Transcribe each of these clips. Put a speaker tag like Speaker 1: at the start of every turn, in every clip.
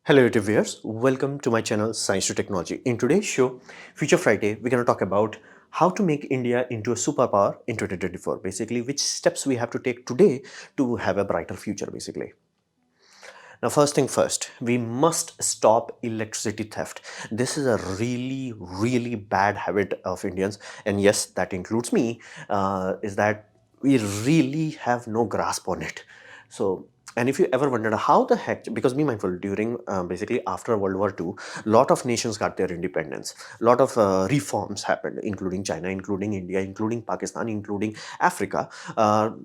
Speaker 1: Hello YouTube viewers, welcome to my channel Science to Technology. In today's show, Future Friday, we're going to talk about how to make India into a superpower in 2024. Basically, which steps we have to take today to have a brighter future basically. Now, first thing first, we must stop electricity theft. This is a really bad habit of Indians, and yes, that includes me, is that we really have no grasp on it. So, and if you ever wondered how the heck, because be mindful, during basically after World War II, lot of nations got their independence. Lot of reforms happened, including China, including India, including Pakistan, including Africa.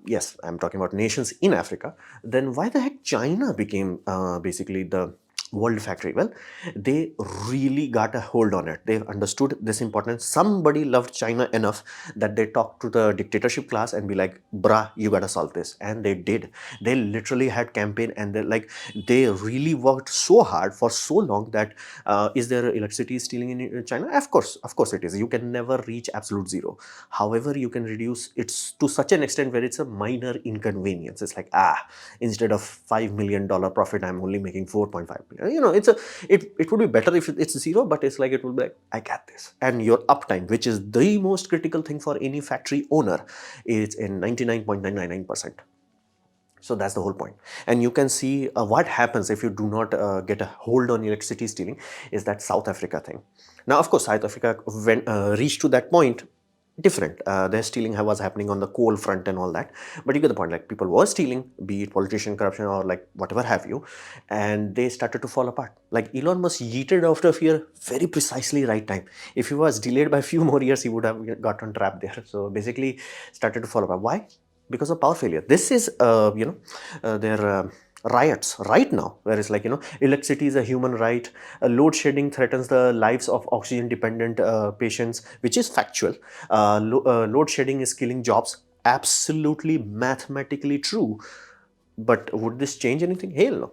Speaker 1: Yes, I'm talking about nations in Africa. Then why the heck China became basically the world factory? Well, they really got a hold on it. They understood this importance. Somebody loved China enough that they talked to the dictatorship class and be like, bruh, you gotta solve this. And they did. They literally had campaign, and they really worked so hard for so long that is there electricity stealing in China? Of course it is. You can never reach absolute zero. However, you can reduce it to such an extent where it's a minor inconvenience. It's like, instead of $5 million profit, I'm only making 4.5 million. It would be better if it's zero, but it's like, it will be like, I got this. And your uptime, which is the most critical thing for any factory owner, is in 99.999%. So that's the whole point. And you can see what happens if you do not get a hold on electricity stealing is that South Africa thing. Now, of course, South Africa reached to that point different. Their stealing was happening on the coal front and all that. But you get the point, like people were stealing, be it politician corruption or like whatever have you, and they started to fall apart. Like Elon Musk yeeted out of here very precisely right time. If he was delayed by a few more years, he would have gotten trapped there. So basically started to fall apart. Why? Because of power failure. This is their riots right now, whereas electricity is a human right. Load shedding threatens the lives of oxygen dependent patients, which is factual. Load shedding is killing jobs, absolutely mathematically true. But would this change anything? Hell no.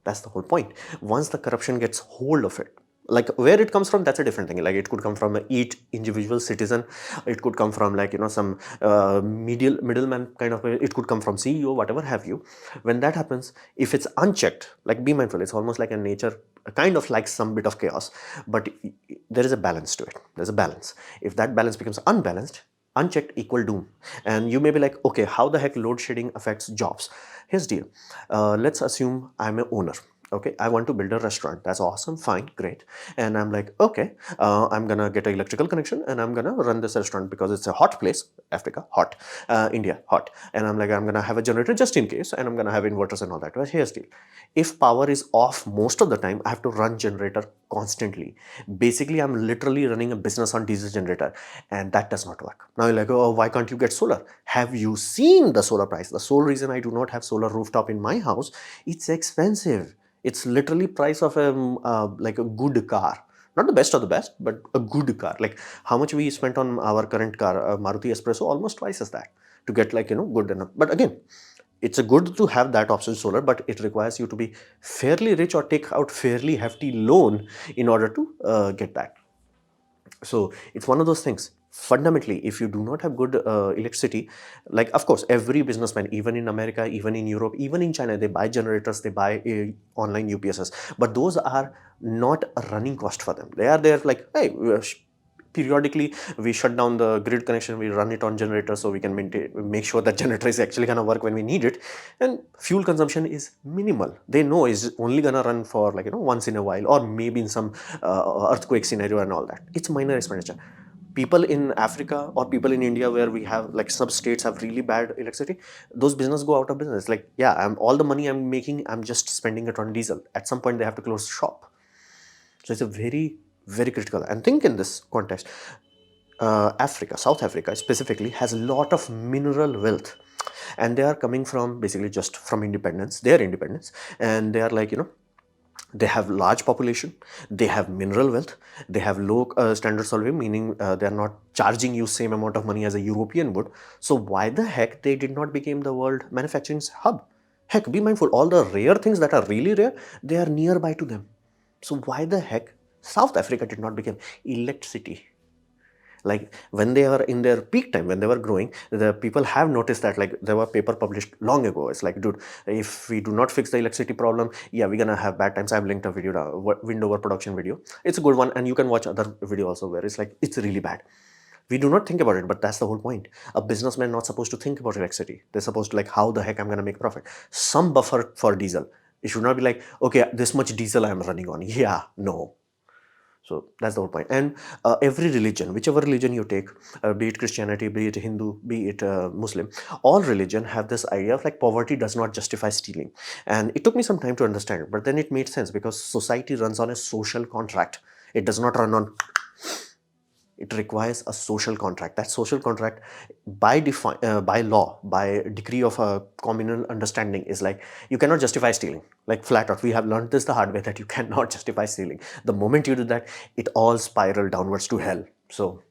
Speaker 1: That's the whole point. Once the corruption gets hold of it, like where it comes from, that's a different thing. Like it could come from each individual citizen. It could come from some middleman kind of. It could come from CEO, whatever have you. When that happens, if it's unchecked, like be mindful, it's almost like a nature, kind of like some bit of chaos. But there is a balance to it. There's a balance. If that balance becomes unbalanced, unchecked equal doom. And you may be like, okay, how the heck load shedding affects jobs? Here's the deal. Let's assume I'm an owner. Okay, I want to build a restaurant. That's awesome, fine, great. And I'm like, okay, I'm gonna get an electrical connection and I'm gonna run this restaurant because it's a hot place. Africa, hot. India, hot. And I'm like, I'm gonna have a generator just in case, and I'm gonna have inverters and all that. But here's the deal. If power is off most of the time, I have to run generator constantly. Basically, I'm literally running a business on diesel generator, and that does not work. Now you're like, oh, why can't you get solar? Have you seen the solar price? The sole reason I do not have solar rooftop in my house, it's expensive. It's literally price of like a good car. Not the best of the best, but a good car. Like how much we spent on our current car, Maruti Espresso, almost twice as that to get good enough. But again, it's a good to have that option solar, but it requires you to be fairly rich or take out fairly hefty loan in order to get that. So it's one of those things. Fundamentally, if you do not have good electricity, like of course every businessman, even in America, even in Europe, even in China, they buy generators, they buy online UPSs, but those are not a running cost for them. They are there like, hey, periodically we shut down the grid connection, we run it on generator so we can make sure that generator is actually going to work when we need it, and fuel consumption is minimal. They know it's only going to run for once in a while, or maybe in some earthquake scenario and all that. It's minor expenditure. People in Africa or people in India where we have like some states have really bad electricity, those businesses go out of business. Like, yeah, all the money I'm making, I'm just spending it on diesel. At some point they have to close shop. So it's a very critical. And think in this context, Africa, South Africa specifically, has a lot of mineral wealth, and they are coming from basically just from independence, their independence, and they are like, they have large population, they have mineral wealth, they have low standards of living, meaning they are not charging you same amount of money as a European would. So why the heck they did not become the world manufacturing hub? Heck, be mindful, all the rare things that are really rare, they are nearby to them. So why the heck South Africa did not become electricity? Like when they are in their peak time, when they were growing, the people have noticed that like there were paper published long ago. It's like, dude, if we do not fix the electricity problem, yeah, we're gonna have bad times. I've linked a video down, wind over production video. It's a good one, and you can watch other video also where it's like it's really bad. We do not think about it, but that's the whole point. A businessman not supposed to think about electricity. They're supposed to like, how the heck I'm gonna make profit? Some buffer for diesel. It should not be like, okay, this much diesel I'm running on. Yeah, no. So that's the whole point. And every religion, whichever religion you take, be it Christianity, be it Hindu, be it Muslim, all religion have this idea of like poverty does not justify stealing. And it took me some time to understand it, but then it made sense because society runs on a social contract. It does not run on, it requires a social contract. That social contract by law, by decree of a communal understanding is like, you cannot justify stealing. Like flat out, we have learned this the hard way that you cannot justify stealing. The moment you do that, it all spiral downwards to hell. So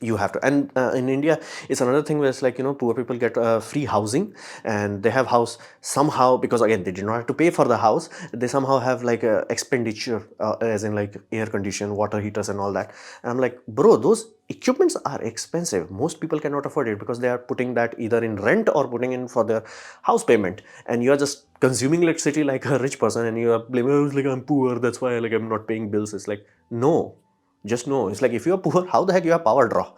Speaker 1: you have to. And in India, it's another thing where it's like, poor people get free housing, and they have house somehow, because again, they did not have to pay for the house. They somehow have like a expenditure, as in like air condition, water heaters and all that. And I'm like, bro, those equipments are expensive. Most people cannot afford it because they are putting that either in rent or putting in for their house payment, and you are just consuming electricity like a rich person, and you are blaming, oh, like I'm poor, that's why like I'm not paying bills. It's like, no. Just know, it's like if you're poor, how the heck you have power draw?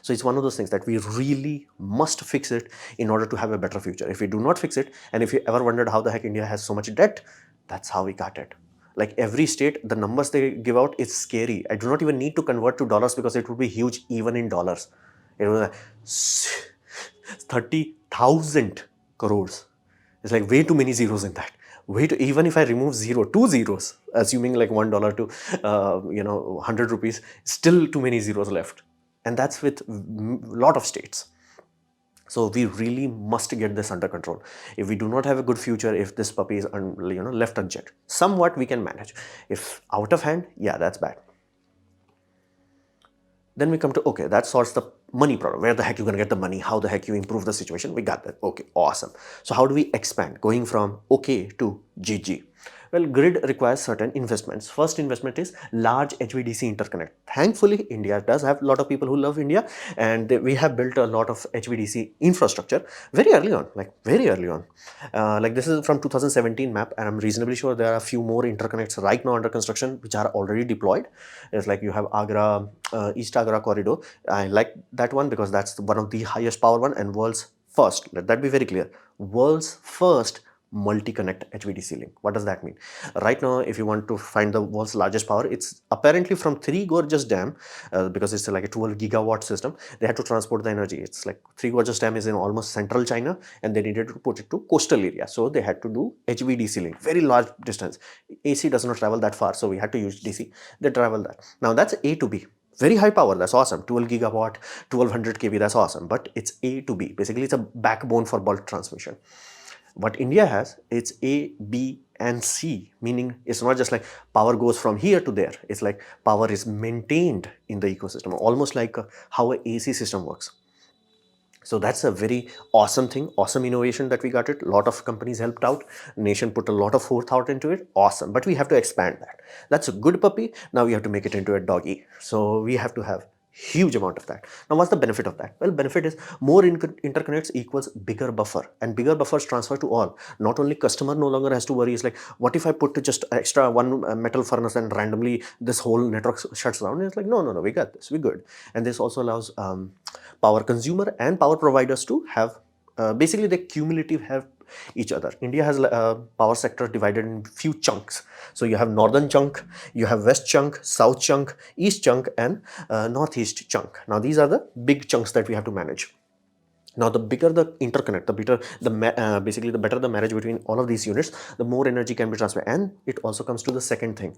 Speaker 1: So it's one of those things that we really must fix it in order to have a better future. If we do not fix it, and if you ever wondered how the heck India has so much debt, that's how we got it. Like every state, the numbers they give out is scary. I do not even need to convert to dollars because it would be huge even in dollars. It was like 30,000 crores. It's like way too many zeros in that. Even if I remove two zeros, assuming like $1 to 100 rupees, still too many zeros left. And that's with a lot of states. So we really must get this under control. If we do not have a good future, if this puppy is left unchecked, somewhat we can manage. If out of hand, yeah, that's bad. Then we come to, okay, that sorts the money problem. Where the heck you going to get the money? How the heck you improve the situation? We got that. Okay, awesome. So how do we expand? Going from okay to GG. Well, grid requires certain investments. First investment is large HVDC interconnect. Thankfully, India does have a lot of people who love India, and we have built a lot of HVDC infrastructure very early on, like very early on. Like this is from 2017 map, and I'm reasonably sure there are a few more interconnects right now under construction which are already deployed. It's like you have Agra, East Agra corridor. I like that one because that's one of the highest power one and world's first. Let that be very clear. World's first multi-connect HVDC link. What does that mean? Right now, if you want to find the world's largest power, it's apparently from Three Gorges Dam, because it's like a 12 gigawatt system. They had to transport the energy. It's like Three Gorges Dam is in almost central China, and they needed to put it to coastal area. So they had to do HVDC link, very large distance. AC does not travel that far, so we had to use DC. They travel that. Now that's A to B. Very high power, that's awesome. 12 gigawatt, 1200 kV, that's awesome. But it's A to B. Basically, it's a backbone for bulk transmission. What India has, it's A, B, and C, meaning it's not just like power goes from here to there. It's like power is maintained in the ecosystem, almost like how an AC system works. So that's a very awesome thing, awesome innovation that we got it. A lot of companies helped out. Nation put a lot of forethought into it. Awesome. But we have to expand that. That's a good puppy. Now we have to make it into a doggy. So we have to have huge amount of that. Now what's the benefit of that? Well, benefit is more interconnects equals bigger buffer, and bigger buffers transfer to all. Not only customer no longer has to worry. It's like, what if I put just extra one metal furnace and randomly this whole network shuts down? It's like, no, we got this, we're good. And this also allows power consumer and power providers to have basically they cumulative have each other. India has a power sector divided in few chunks. So you have northern chunk, you have west chunk, south chunk, east chunk, and northeast chunk. Now these are the big chunks that we have to manage. Now the bigger the interconnect, basically the better the marriage between all of these units, the more energy can be transferred. And it also comes to the second thing,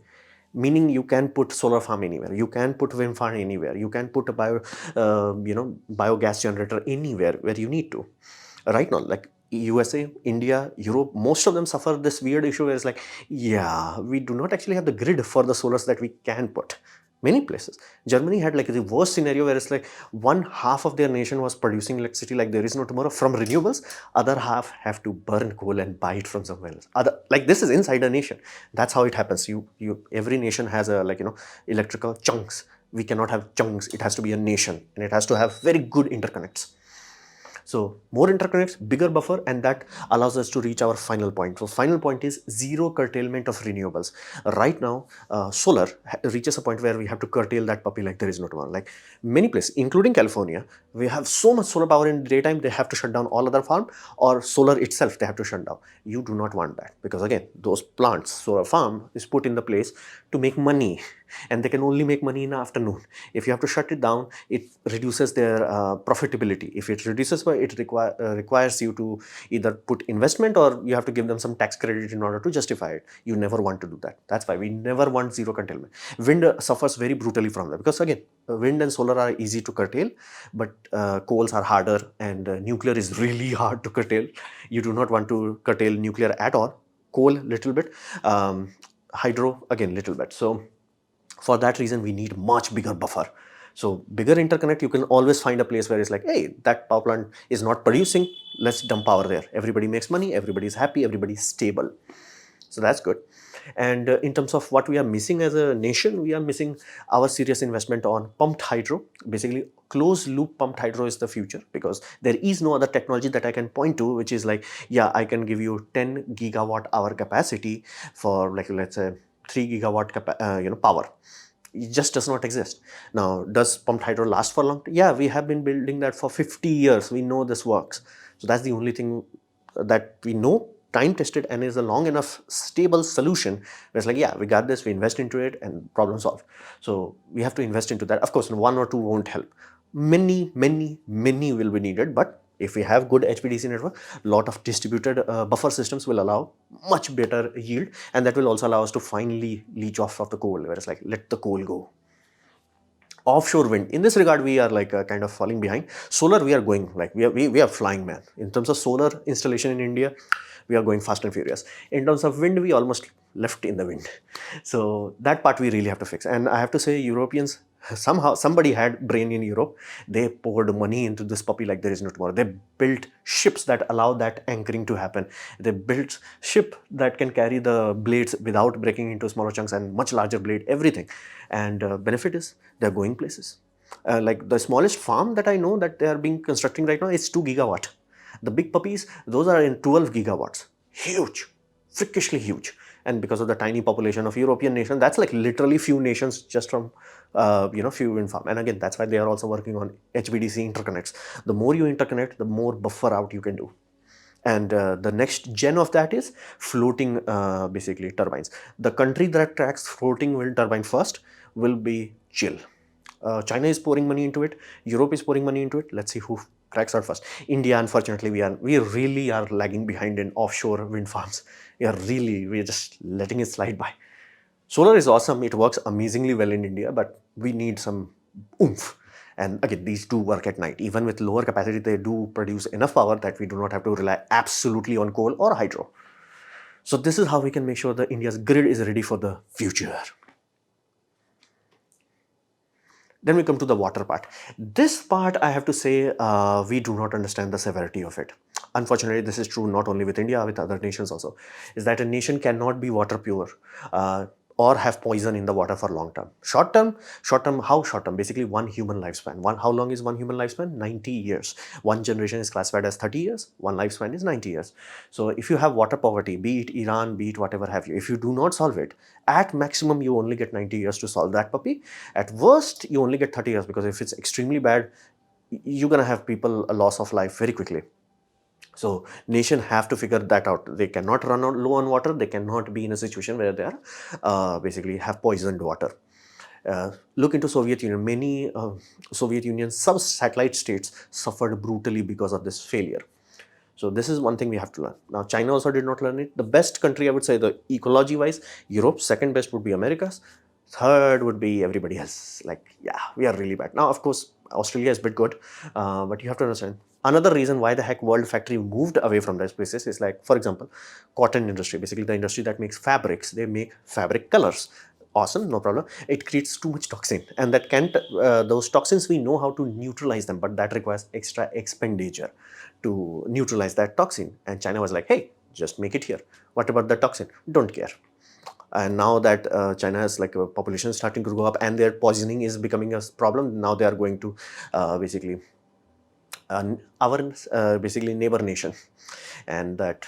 Speaker 1: meaning you can put solar farm anywhere, you can put wind farm anywhere, you can put a biogas generator anywhere where you need to. Right now, like USA, India, Europe, most of them suffer this weird issue where it's like, yeah, we do not actually have the grid for the solars that we can put. Many places. Germany had like the worst scenario where it's like one half of their nation was producing electricity like there is no tomorrow from renewables. Other half have to burn coal and buy it from somewhere else. Like this is inside a nation. That's how it happens. Every nation has a electrical chunks. We cannot have chunks. It has to be a nation, and it has to have very good interconnects. So more interconnects, bigger buffer, and that allows us to reach our final point. So final point is zero curtailment of renewables. Right now, solar reaches a point where we have to curtail that puppy like there is no tomorrow. Like many places, including California, we have so much solar power in the daytime, they have to shut down all other farm, or solar itself, they have to shut down. You do not want that, because again, those plants, solar farm is put in the place to make money, and they can only make money in the afternoon. If you have to shut it down, it reduces their profitability. If it reduces, it requires you to either put investment, or you have to give them some tax credit in order to justify it. You never want to do that. That's why we never want zero curtailment. Wind suffers very brutally from that, because again, wind and solar are easy to curtail, but coals are harder, and nuclear is really hard to curtail. You do not want to curtail nuclear at all. Coal little bit, hydro again little bit. So for that reason, we need much bigger buffer. So bigger interconnect, you can always find a place where it's like, hey, that power plant is not producing, let's dump power there. Everybody makes money, everybody's happy, everybody's stable. So that's good. And in terms of what we are missing as a nation, we are missing our serious investment on pumped hydro. Basically, closed loop pumped hydro is the future, because there is no other technology that I can point to, which is like, yeah, I can give you 10 gigawatt hour capacity for, like, let's say 3 gigawatt power. It just does not exist. Now, does pumped hydro last for long? Yeah, we have been building that for 50 years. We know this works. So that's the only thing that we know, time tested, and is a long enough stable solution where it's like, yeah, we got this, we invest into it, and problem solved. So we have to invest into that. Of course, one or two won't help. Many will be needed, but if we have good HVDC network, lot of distributed buffer systems will allow much better yield, and that will also allow us to finally leech off of the coal, where it's like, let the coal go. Offshore wind, in this regard, we are like kind of falling behind. Solar, we are going like, we are flying, man. In terms of solar installation in India, we are going fast and furious. In terms of wind, we almost left in the wind. So that part we really have to fix. And I have to say, Europeans, somehow somebody had brain in Europe. They poured money into this puppy like there is no tomorrow. They built ships that allow that anchoring to happen. They built ship that can carry the blades without breaking into smaller chunks, and much larger blade, everything. And benefit is they're going places. Like the smallest farm that I know that they are being constructing right now is 2 gigawatt. The big puppies, those are in 12 gigawatts. Huge, freakishly huge. And because of the tiny population of European nation, that's like literally few nations just from few wind farm. And again, that's why they are also working on HVDC interconnects. The more you interconnect, the more buffer out you can do. And the next gen of that is floating, basically turbines. The country that tracks floating wind turbine first will be chill. China is pouring money into it. Europe is pouring money into it. Let's see who cracks out first. India, unfortunately, we really are lagging behind in offshore wind farms. We're just letting it slide by. Solar is awesome. It works amazingly well in India, but we need some oomph. And again, these do work at night. Even with lower capacity, they do produce enough power that we do not have to rely absolutely on coal or hydro. So this is how we can make sure that India's grid is ready for the future. Then we come to the water part. This part, I have to say, we do not understand the severity of it. Unfortunately, this is true not only with India, with other nations also, is that a nation cannot be water pure or have poison in the water for long term. Short term, how short term? Basically, one human lifespan. How long is one human lifespan? 90 years. One generation is classified as 30 years. One lifespan is 90 years. So if you have water poverty, be it Iran, be it whatever have you, if you do not solve it, at maximum, you only get 90 years to solve that puppy. At worst, you only get 30 years, because if it's extremely bad, you're going to have people a loss of life very quickly. So nation have to figure that out. They cannot run out low on water. They cannot be in a situation where they are basically have poisoned water. Look into Soviet Union. Many Soviet Union sub-satellite states suffered brutally because of this failure. So this is one thing we have to learn. Now, China also did not learn it. The best country, I would say, the ecology-wise, Europe. Second best would be Americas. Third would be everybody else. Like, yeah, we are really bad. Now, of course, Australia is a bit good, but you have to understand. Another reason why the heck World Factory moved away from those places is like, for example, cotton industry. Basically, the industry that makes fabrics. They make fabric colors. Awesome, no problem. It creates too much toxin, and that can't. Those toxins, we know how to neutralize them, but that requires extra expenditure to neutralize that toxin. And China was like, hey, just make it here. What about the toxin? Don't care. And now that China has like a population starting to go up and their poisoning is becoming a problem, now they are going to basically our basically neighbor nation, and that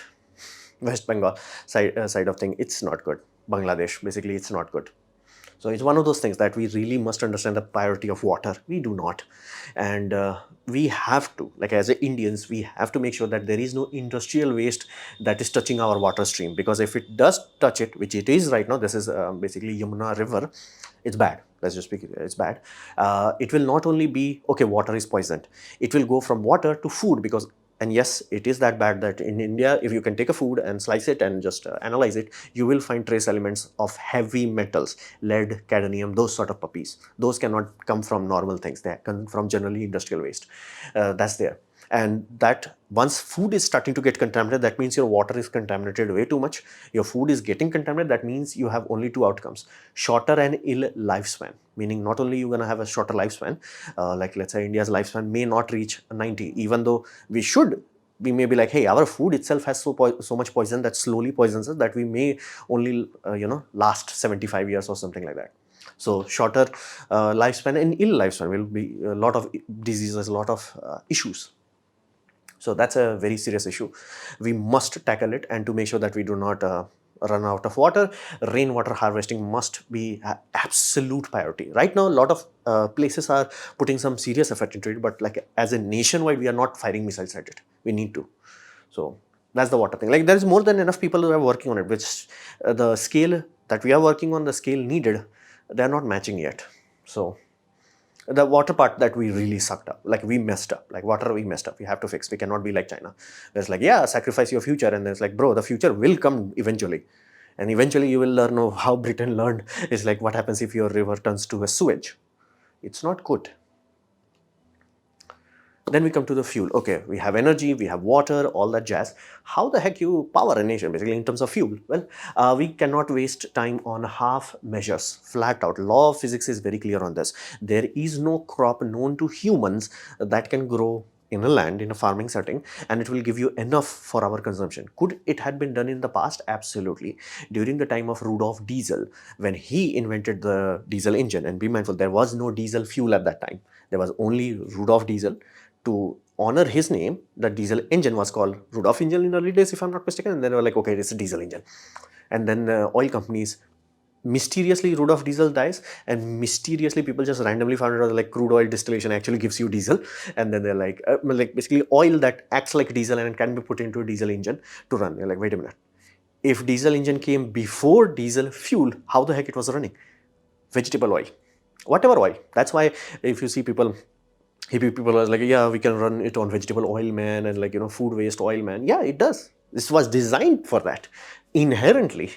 Speaker 1: West Bengal side of thing, it's not good. Bangladesh, basically, it's not good. So it's one of those things that we really must understand the priority of water. We do not. And we have to, like as Indians, we have to make sure that there is no industrial waste that is touching our water stream. Because if it does touch it, which it is right now, this is basically Yamuna River, it's bad. Let's just speak, it's bad. It will not only be, okay, water is poisoned. It will go from water to food because, and yes, it is that bad that in India, if you can take a food and slice it and just analyze it, you will find trace elements of heavy metals, lead, cadmium, those sort of puppies. Those cannot come from normal things. They come from generally industrial waste. That's there. And that once food is starting to get contaminated, that means your water is contaminated way too much. Your food is getting contaminated. That means you have only two outcomes: shorter and ill lifespan. Meaning not only you're gonna have a shorter lifespan, like let's say India's lifespan may not reach 90, even though we should. We may be like, hey, our food itself has so much poison that slowly poisons us that we may only last 75 years or something like that. So shorter lifespan and ill lifespan will be a lot of diseases, a lot of issues. So that's a very serious issue. We must tackle it, and to make sure that we do not run out of water, rainwater harvesting must be an absolute priority. Right now, a lot of places are putting some serious effort into it, but like as a nationwide, we are not firing missiles at it. We need to. So that's the water thing. Like there is more than enough people who are working on it, which the scale that we are working on, the scale needed, they are not matching yet. So the water part that we really sucked up, like we messed up, like water we messed up, we have to fix. We cannot be like China. There's like, yeah, sacrifice your future, and there's like, bro, the future will come eventually, and eventually you will learn how Britain learned. It's like, what happens if your river turns to a sewage? It's not good. Then we come to the fuel. Okay, we have energy, we have water, all that jazz. How the heck you power a nation, basically, in terms of fuel? Well, we cannot waste time on half measures, flat out. Law of physics is very clear on this. There is no crop known to humans that can grow in a land, in a farming setting, and it will give you enough for our consumption. Could it had been done in the past? Absolutely. During the time of Rudolf Diesel, when he invented the diesel engine, and be mindful, there was no diesel fuel at that time. There was only Rudolf Diesel. To honor his name, the diesel engine was called Rudolph engine in early days, if I'm not mistaken. And then they were like, okay, it's a diesel engine. And then the oil companies, mysteriously Rudolph Diesel dies, and mysteriously people just randomly found out like crude oil distillation actually gives you diesel. And then they're like basically oil that acts like diesel and can be put into a diesel engine to run. You're like, wait a minute. If diesel engine came before diesel fuel, how the heck it was running? Vegetable oil, whatever oil. That's why if you see people, hippie people are like, yeah, we can run it on vegetable oil, man, and like, food waste oil, man. Yeah, it does. This was designed for that inherently.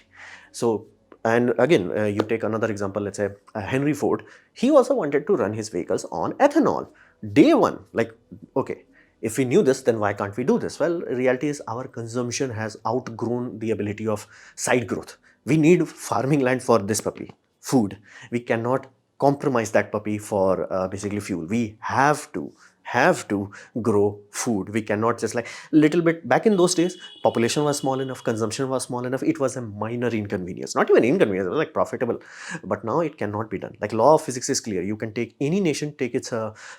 Speaker 1: So, and again, you take another example, let's say Henry Ford, he also wanted to run his vehicles on ethanol. Day one, like, okay, if we knew this, then why can't we do this? Well, reality is our consumption has outgrown the ability of side growth. We need farming land for this puppy, food. We cannot compromise that puppy for basically fuel. We have to grow food. We cannot just like little bit. Back in those days, population was small enough, consumption was small enough. It was a minor inconvenience, not even inconvenience. It was like profitable, but now it cannot be done. Like law of physics is clear. You can take any nation, take its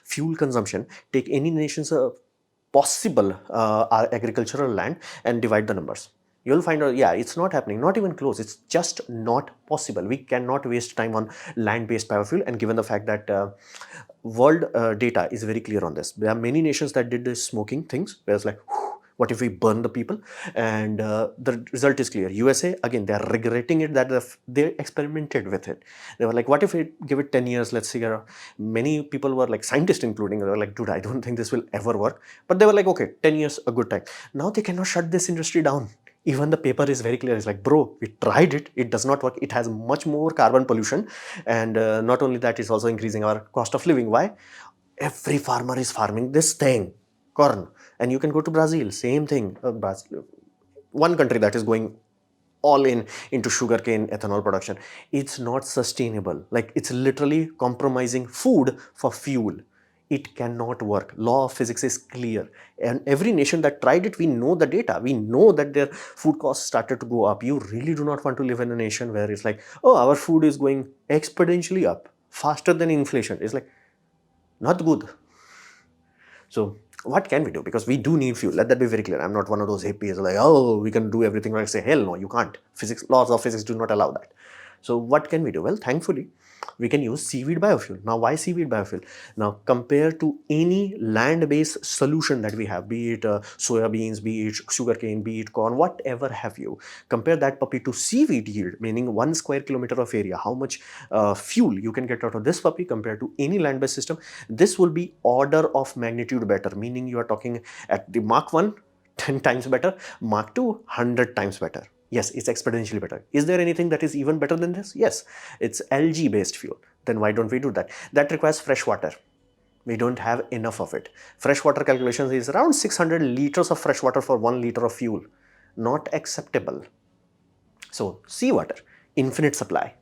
Speaker 1: fuel consumption, take any nation's possible agricultural land and divide the numbers. You'll find out, yeah, it's not happening, not even close. It's just not possible. We cannot waste time on land-based biofuel. And given the fact that world data is very clear on this, there are many nations that did this smoking things, where it's like, what if we burn the people? And the result is clear. USA, again, they are regretting it that they experimented with it. They were like, what if we give it 10 years, let's see. Many people were like, scientists including, they were like, dude, I don't think this will ever work. But they were like, okay, 10 years, a good time. Now they cannot shut this industry down. Even the paper is very clear. It's like, bro, we tried it. It does not work. It has much more carbon pollution. And not only that, it's also increasing our cost of living. Why? Every farmer is farming this thing, corn. And you can go to Brazil, same thing. Brazil, one country that is going all into sugarcane ethanol production. It's not sustainable. Like it's literally compromising food for fuel. It cannot work. Law of physics is clear. And every nation that tried it, we know the data. We know that their food costs started to go up. You really do not want to live in a nation where it's like, oh, our food is going exponentially up faster than inflation. It's like, not good. So what can we do? Because we do need fuel. Let that be very clear. I'm not one of those hippies like, oh, we can do everything. I say, hell no, you can't. Physics, laws of physics do not allow that. So what can we do? Well, thankfully, we can use seaweed biofuel. Now, why seaweed biofuel? Now, compared to any land-based solution that we have, be it soya beans, be it sugarcane, be it corn, whatever have you, compare that puppy to seaweed yield, meaning 1 square kilometer of area, how much fuel you can get out of this puppy compared to any land-based system. This will be order of magnitude better, meaning you are talking at the Mark 1, 10 times better, Mark 2, 100 times better. Yes, it's exponentially better. Is there anything that is even better than this? Yes, it's algae based fuel. Then why don't we do that? That requires fresh water. We don't have enough of it. Freshwater calculations is around 600 liters of fresh water for 1 liter of fuel. Not acceptable. So seawater, infinite supply.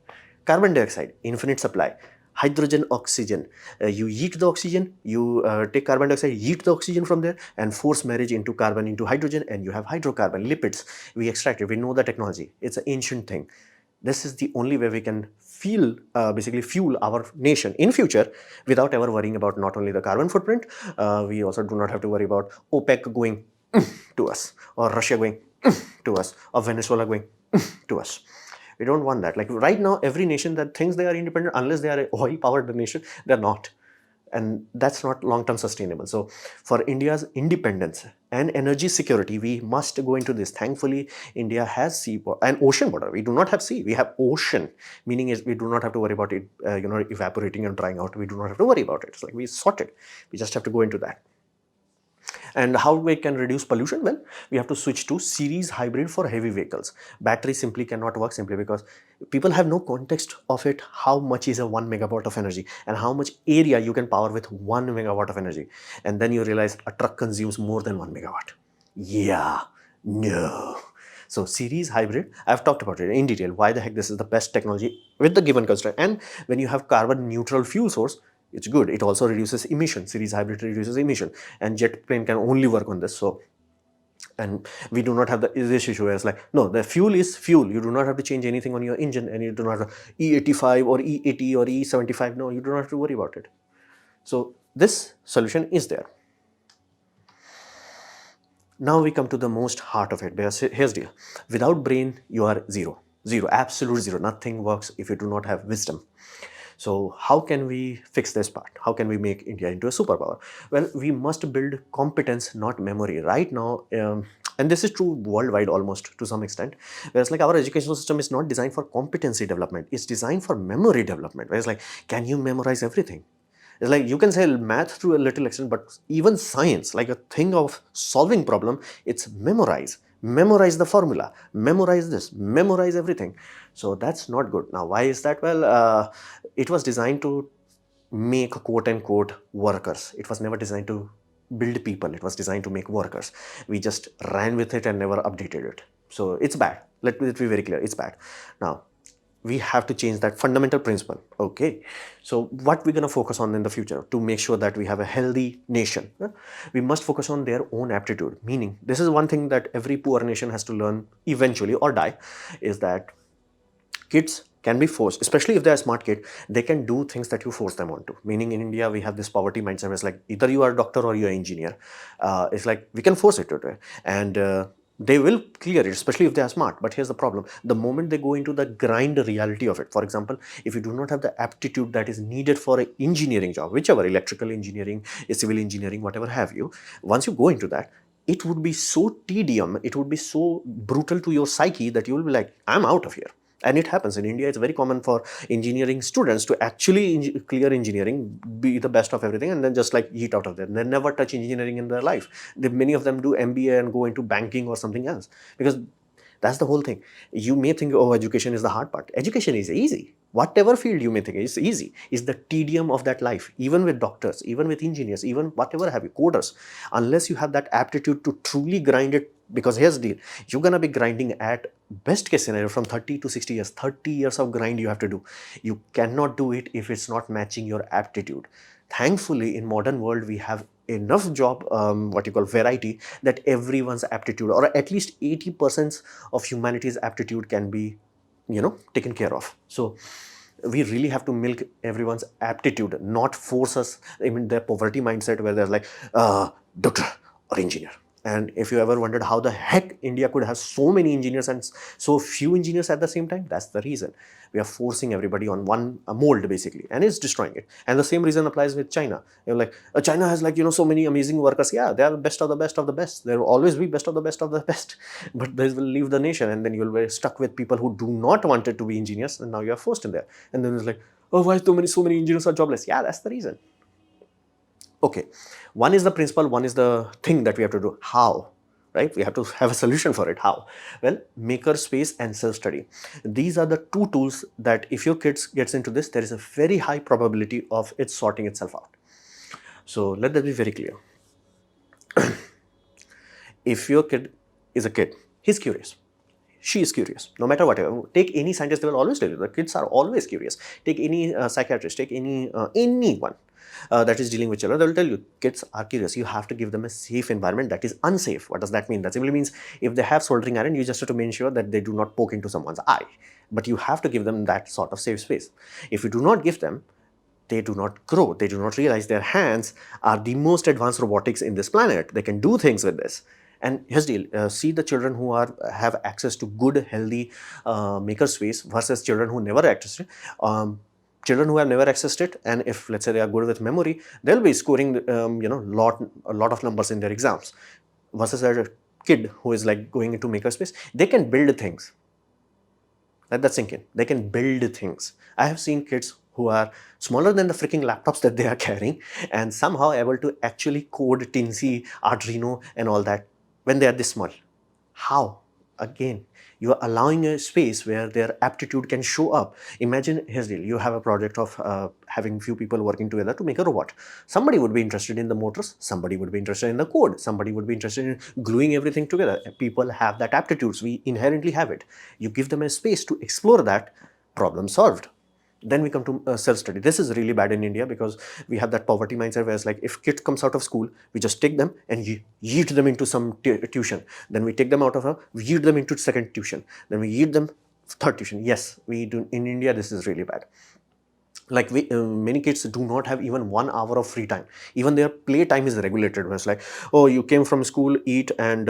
Speaker 1: Carbon dioxide, infinite supply. Hydrogen, oxygen. You heat the oxygen, you take carbon dioxide, heat the oxygen from there and force marriage into carbon into hydrogen, and you have hydrocarbon, lipids. We extract it. We know the technology. It's an ancient thing. This is the only way we can basically fuel our nation in future without ever worrying about not only the carbon footprint, we also do not have to worry about OPEC going to us, or Russia going to us, or Venezuela going to us. We don't want that. Like right now, every nation that thinks they are independent, unless they are an oil-powered nation, they're not. And that's not long-term sustainable. So for India's independence and energy security, we must go into this. Thankfully, India has sea and ocean border. We do not have sea. We have ocean, meaning is we do not have to worry about it, evaporating and drying out. We do not have to worry about it. It's like we sort it. We just have to go into that. And how we can reduce pollution? Well, we have to switch to series hybrid for heavy vehicles. Battery simply cannot work simply because people have no context of it. How much is a 1 megawatt of energy and how much area you can power with 1 megawatt of energy. And then you realize a truck consumes more than 1 megawatt. Yeah, no. So series hybrid, I've talked about it in detail, why the heck this is the best technology with the given constraint. And when you have carbon neutral fuel source, it's good. It also reduces emission. Series hybrid reduces emission, and jet plane can only work on this. So, and we do not have this issue where it's like, no, the fuel is fuel. You do not have to change anything on your engine, and you do not have E85 or E80 or E75. No, you do not have to worry about it. So this solution is there. Now we come to the most heart of it, because here's the deal. Without brain, you are zero. Zero, absolute zero. Nothing works if you do not have wisdom. So how can we fix this part? How can we make India into a superpower? Well, we must build competence, not memory. Right now, and this is true worldwide almost to some extent, whereas like our educational system is not designed for competency development. It's designed for memory development. Whereas like, can you memorize everything? It's like you can say math to a little extent, but even science, like a thing of solving problem, it's memorize. Memorize the formula, memorize this, memorize everything. So that's not good. Now, why is that? Well, it was designed to make quote unquote workers. It was never designed to build people. It was designed to make workers. We just ran with it and never updated it. So it's bad. Let me be very clear. It's bad. Now, we have to change that fundamental principle. Okay, so what we're going to focus on in the future to make sure that we have a healthy nation, we must focus on their own aptitude. Meaning, this is one thing that every poor nation has to learn eventually or die, is that kids can be forced, especially if they're a smart kid, they can do things that you force them onto. Meaning in India, we have this poverty mindset where it's like either you are a doctor or you're an engineer. It's like we can force it to do it. And they will clear it, especially if they are smart. But here's the problem. The moment they go into the grind reality of it, for example, if you do not have the aptitude that is needed for an engineering job, whichever, electrical engineering, civil engineering, whatever have you, once you go into that, it would be so tedium, it would be so brutal to your psyche that you will be like, I'm out of here. And it happens in India. It's very common for engineering students to actually clear engineering, be the best of everything, and then just like eat out of there. They never touch engineering in their life. Many of them do MBA and go into banking or something else, because that's the whole thing. You may think, oh, education is the hard part. Education is easy. Whatever field you may think is easy, is the tedium of that life. Even with doctors, even with engineers, even whatever have you, coders, unless you have that aptitude to truly grind it. Because here's the deal, you're gonna be grinding at best case scenario from 30 to 60 years. 30 years of grind you have to do. You cannot do it if it's not matching your aptitude. Thankfully, in modern world, we have enough job, what you call variety, that everyone's aptitude, or at least 80% of humanity's aptitude can be, taken care of. So we really have to milk everyone's aptitude, not force us. I mean, their poverty mindset where they're like, doctor or engineer. And if you ever wondered how the heck India could have so many engineers and so few engineers at the same time, that's the reason. We are forcing everybody on one mold basically, and it's destroying it. And the same reason applies with China. You're like, China has like, so many amazing workers. Yeah, they are the best of the best of the best. There will always be best of the best of the best. But they will leave the nation, and then you'll be stuck with people who do not want it to be engineers, and now you are forced in there. And then it's like, oh, why so many engineers are jobless? Yeah, that's the reason. Okay, one is the principle, one is the thing that we have to do. How? Right? We have to have a solution for it. How? Well, maker space and self-study. These are the two tools that if your kids gets into this, there is a very high probability of it sorting itself out. So let that be very clear. If your kid is a kid, he's curious. She is curious, no matter what. Take any scientist, they will always tell you the kids are always curious. Take any psychiatrist, take anyone that is dealing with children, they will tell you kids are curious. You have to give them a safe environment that is unsafe. What does that mean? That simply means if they have soldering iron, you just have to make sure that they do not poke into someone's eye. But you have to give them that sort of safe space. If you do not give them, they do not grow. They do not realize their hands are the most advanced robotics in this planet. They can do things with this. And here's the deal. See the children who have access to good, healthy maker space versus children who never accessed it. Children who have never accessed it, and if let's say they are good with memory, they'll be scoring a lot of numbers in their exams. Versus a kid who is like going into makerspace, they can build things. Let that sink in. They can build things. I have seen kids who are smaller than the freaking laptops that they are carrying and somehow able to actually code Tinsy, Arduino and all that when they are this small. How? Again, you are allowing a space where their aptitude can show up. Imagine, here's the deal, you have a project of having few people working together to make a robot. Somebody would be interested in the motors, somebody would be interested in the code, somebody would be interested in gluing everything together. People have that aptitudes, we inherently have it. You give them a space to explore that, problem solved. Then we come to self-study. This is really bad in India because we have that poverty mindset where it's like if kid comes out of school, we just take them and yeet them into some tuition. Then we take them out of we yeet them into second tuition. Then we yeet them third tuition. Yes, we do. In India, this is really bad. Like many kids do not have even 1 hour of free time. Even their play time is regulated. It's like, oh, you came from school, eat, and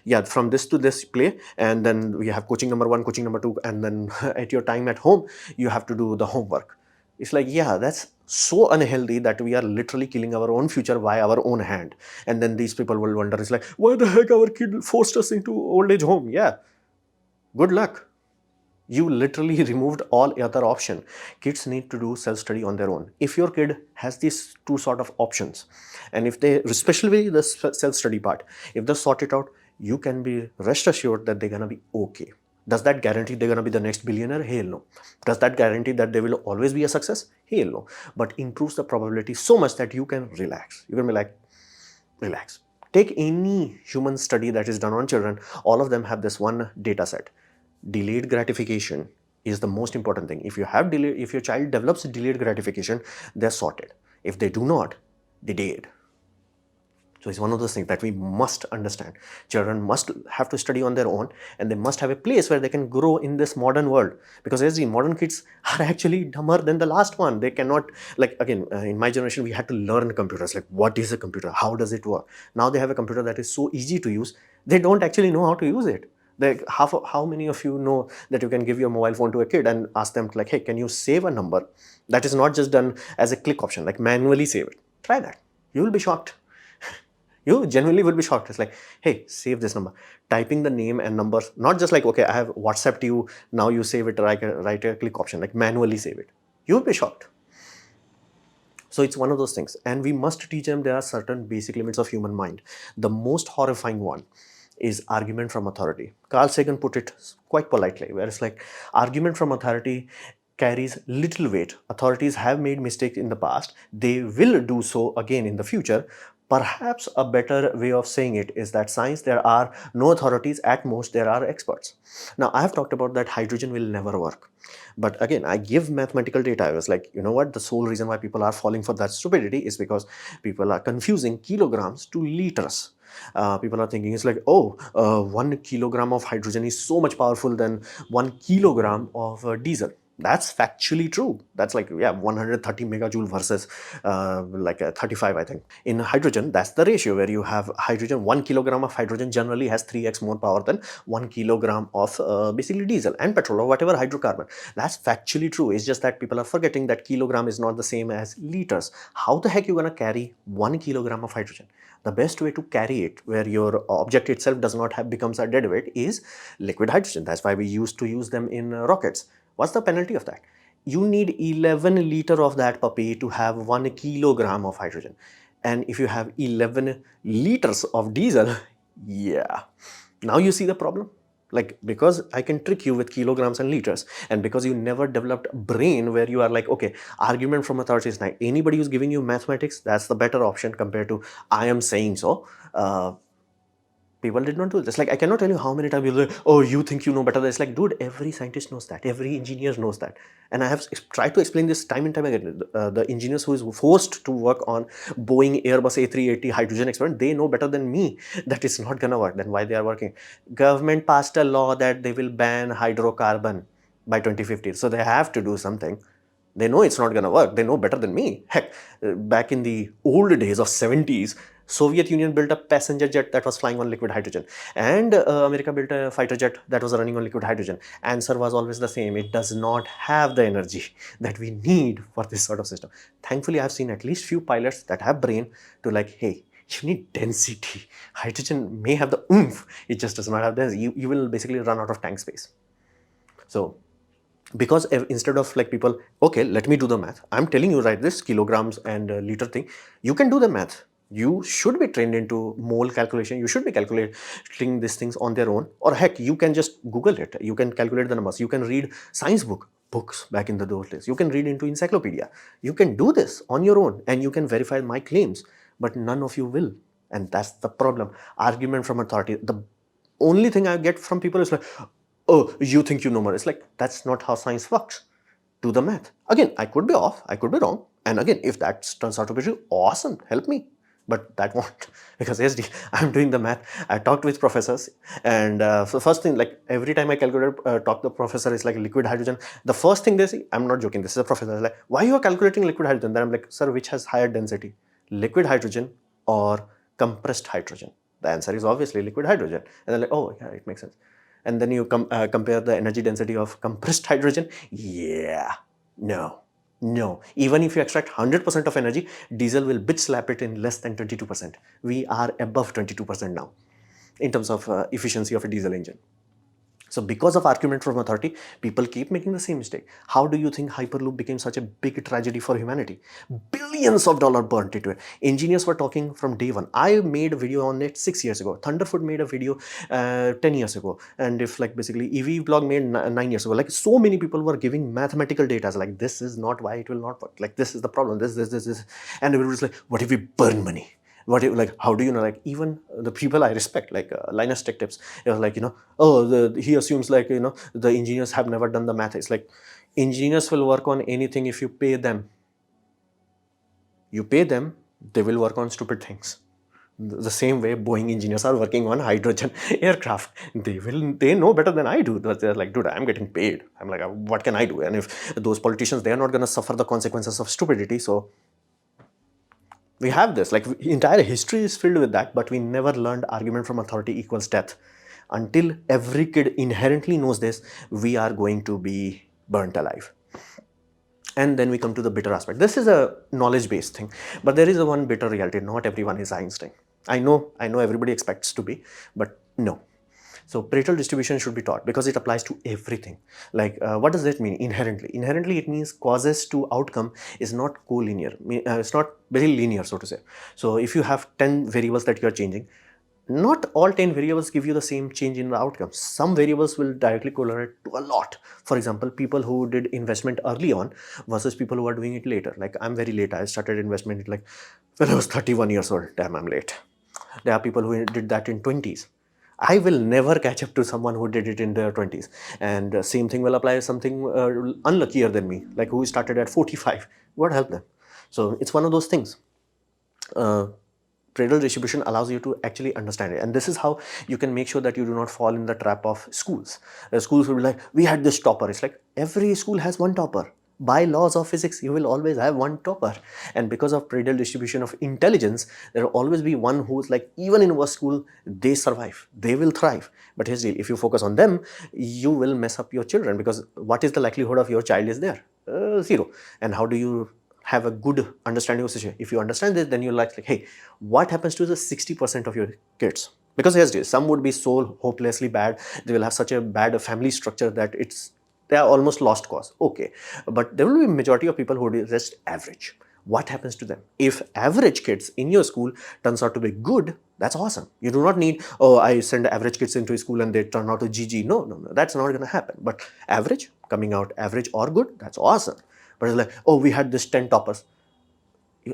Speaker 1: yeah, from this to this play, and then we have coaching number 1, coaching number 2, and then at your time at home you have to do the homework. It's like, yeah, that's so unhealthy that we are literally killing our own future by our own hand. And then these people will wonder, it's like, why the heck our kid forced us into old age home? Yeah, good luck. You literally removed all other option. Kids need to do self-study on their own. If your kid has these two sort of options, and if they, especially the self-study part, if they sort it out, you can be rest assured that they're gonna be okay. Does that guarantee they're gonna be the next billionaire? Hell no. Does that guarantee that they will always be a success? Hell no. But improves the probability so much that you can relax. You can be like, relax. Take any human study that is done on children, all of them have this one data set. Delayed gratification is the most important thing. If your child develops delayed gratification, they're sorted. If they do not, they dead. So it's one of those things that we must understand. Children must have to study on their own, and they must have a place where they can grow in this modern world. Because as the modern kids are actually dumber than the last one. They cannot, like, again, in my generation, we had to learn computers. Like, what is a computer? How does it work? Now they have a computer that is so easy to use. They don't actually know how to use it. Like, how many of you know that you can give your mobile phone to a kid and ask them, like, hey, can you save a number that is not just done as a click option, like manually save it? Try that. You will be shocked. You genuinely will be shocked. It's like, hey, save this number. Typing the name and numbers, not just like, okay, I have WhatsApped you, now you save it, right a click option, like manually save it. You will be shocked. So it's one of those things. And we must teach them there are certain basic limits of human mind. The most horrifying one is argument from authority. Carl Sagan put it quite politely, where it's like, argument from authority carries little weight. Authorities have made mistakes in the past. They will do so again in the future. Perhaps a better way of saying it is that science, there are no authorities, at most there are experts. Now, I have talked about that hydrogen will never work. But again, I give mathematical data. I was like, you know what? The sole reason why people are falling for that stupidity is because people are confusing kilograms to liters. People are thinking it's like, oh, 1 kilogram of hydrogen is so much powerful than 1 kilogram of diesel. That's factually true. That's like, yeah, 130 megajoule versus 35, I think. In hydrogen, that's the ratio where you have hydrogen. 1 kilogram of hydrogen generally has 3x more power than 1 kilogram of basically diesel and petrol or whatever hydrocarbon. That's factually true. It's just that people are forgetting that kilogram is not the same as liters. How the heck you gonna carry 1 kilogram of hydrogen? The best way to carry it, where your object itself does not have becomes a dead weight, is liquid hydrogen. That's why we used to use them in rockets. What's the penalty of that? You need 11 liter of that puppy to have 1 kilogram of hydrogen. And if you have 11 liters of diesel, yeah. Now you see the problem? Like, because I can trick you with kilograms and liters, and because you never developed brain where you are like, okay, argument from authority is not. Anybody who's giving you mathematics, that's the better option compared to I am saying so. People did not do this. Like, I cannot tell you how many times you'll say, oh, you think you know better. It's like, dude, every scientist knows that. Every engineer knows that. And I have tried to explain this time and time again. The engineers who is forced to work on Boeing Airbus A380 hydrogen experiment, they know better than me that it's not going to work. Then why they are working? Government passed a law that they will ban hydrocarbon by 2050. So they have to do something. They know it's not going to work. They know better than me. Heck, back in the old days of 70s, Soviet Union built a passenger jet that was flying on liquid hydrogen, and America built a fighter jet that was running on liquid hydrogen. Answer was always the same. It does not have the energy that we need for this sort of system. Thankfully, I've seen at least few pilots that have brain to like, hey, you need density. Hydrogen may have the oomph. It just does not have density. You will basically run out of tank space. So, because instead of like people, okay, let me do the math. I'm telling you, right, this kilograms and liter thing, you can do the math. You should be trained into mole calculation. You should be calculating these things on their own. Or heck, you can just Google it. You can calculate the numbers. You can read science books back in the those days. You can read into encyclopedia. You can do this on your own and you can verify my claims. But none of you will. And that's the problem. Argument from authority. The only thing I get from people is like, oh, you think you know more. It's like, that's not how science works. Do the math. Again, I could be off, I could be wrong. And again, if that turns out to be true, awesome, help me. But that won't, because SD, I'm doing the math. I talked with professors, and so first thing, like every time I calculate, talk to the professor, is like liquid hydrogen. The first thing they say, I'm not joking, this is a professor, like, why you are calculating liquid hydrogen? Then I'm like, sir, which has higher density, liquid hydrogen or compressed hydrogen? The answer is obviously liquid hydrogen. And they're like, oh yeah, it makes sense. And then you compare the energy density of compressed hydrogen. Yeah, no. Even if you extract 100% of energy, diesel will bitch slap it in less than 22%. We are above 22% now in terms of efficiency of a diesel engine. So because of argument from authority, people keep making the same mistake. How do you think Hyperloop became such a big tragedy for humanity? Billions of dollars burnt into it. Engineers were talking from day one. I made a video on it 6 years ago. Thunderfoot made a video 10 years ago. And if like basically EV blog made 9 years ago, like so many people were giving mathematical data like this is not why it will not work. Like this is the problem, this. And everybody was like, what if we burn money? What if, like, how do you know? Like, even the people I respect, like Linus Tech Tips, it was like, oh, he assumes like, the engineers have never done the math. It's like, engineers will work on anything if you pay them. You pay them, they will work on stupid things. The same way Boeing engineers are working on hydrogen aircraft. They know better than I do. They're like, dude, I'm getting paid. I'm like, what can I do? And if those politicians, they're not going to suffer the consequences of stupidity. So we have this, like entire history is filled with that, but we never learned argument from authority equals death. Until every kid inherently knows this, we are going to be burnt alive. And then we come to the bitter aspect. This is a knowledge-based thing, but there is a one bitter reality. Not everyone is Einstein. I know everybody expects to be, but no. So Pareto distribution should be taught because it applies to everything. Like, what does that mean inherently? Inherently, it means causes to outcome is not collinear. It's not very linear, so to say. So if you have 10 variables that you're changing, not all 10 variables give you the same change in the outcome. Some variables will directly correlate to a lot. For example, people who did investment early on versus people who are doing it later. Like, I'm very late. I started investment like when I was 31 years old. Damn, I'm late. There are people who did that in 20s. I will never catch up to someone who did it in their 20s. And same thing will apply to something unluckier than me, like who started at 45. What help them? So it's one of those things. Cradle distribution allows you to actually understand it, and this is how you can make sure that you do not fall in the trap of schools. Schools will be like, we had this topper. It's like, every school has one topper. By laws of physics, you will always have one topper, and because of cradle distribution of intelligence, there will always be one who's like, even in worst school, they survive, they will thrive. But here's the deal: if you focus on them, you will mess up your children, because what is the likelihood of your child is there? Zero. And how do you have a good understanding of situation? If you understand this, then you're like, hey, what happens to the 60% of your kids? Because yes, some would be so hopelessly bad, they will have such a bad family structure that they are almost lost cause. Okay, but there will be a majority of people who are just average. What happens to them? If average kids in your school turns out to be good, that's awesome. You do not need, oh, I send average kids into a school and they turn out to GG. No, no, no, that's not going to happen. But average, coming out average or good, that's awesome. But it's like, oh, we had this 10 toppers.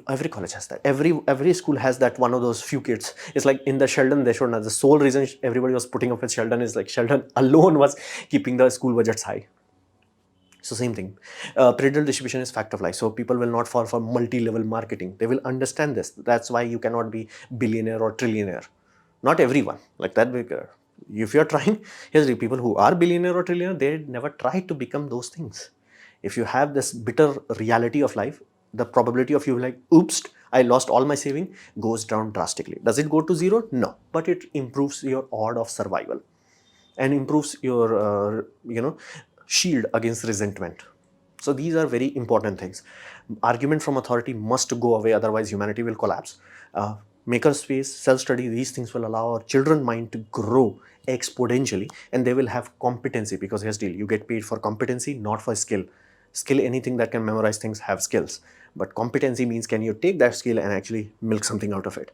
Speaker 1: Every college has that. Every school has that one of those few kids. It's like in the Sheldon, they showed the sole reason everybody was putting up with Sheldon is like Sheldon alone was keeping the school budgets high. So same thing. Predatory distribution is fact of life. So people will not fall for multi-level marketing. They will understand this. That's why you cannot be billionaire or trillionaire. Not everyone like that. If you're trying, here's the people who are billionaire or trillionaire, they never try to become those things. If you have this bitter reality of life, the probability of you like, oops, I lost all my saving, goes down drastically. Does it go to zero? No, but it improves your odds of survival and improves your shield against resentment. So these are very important things. Argument from authority must go away, otherwise humanity will collapse. Makerspace, self-study, these things will allow our children's mind to grow exponentially, and they will have competency, because here's the deal: you get paid for competency, not for skill. Skill, anything that can memorize things have skills, but competency means can you take that skill and actually milk something out of it.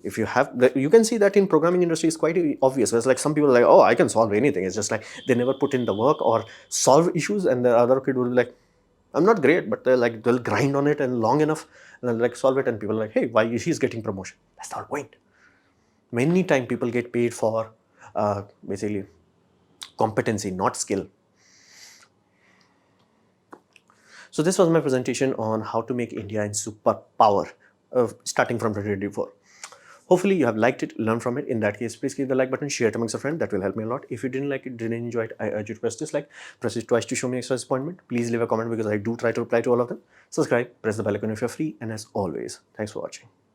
Speaker 1: If you have you can see that in programming industry is quite obvious. It's like some people are like, oh, I can solve anything. It's just like they never put in the work or solve issues, and the other kid will be like, I'm not great, but they'll grind on it and long enough and they'll like solve it, and people are like, hey, why she's getting promotion? That's not point. Many times people get paid for basically competency, not skill. So this was my presentation on how to make India in superpower, starting from 2024. Hopefully you have liked it, learned from it. In that case, please click the like button, share it amongst a friend. That will help me a lot. If you didn't like it, didn't enjoy it, I urge you to press dislike. Press it twice to show me extra disappointment. Please leave a comment, because I do try to reply to all of them. Subscribe, press the bell icon if you're free, and as always, thanks for watching.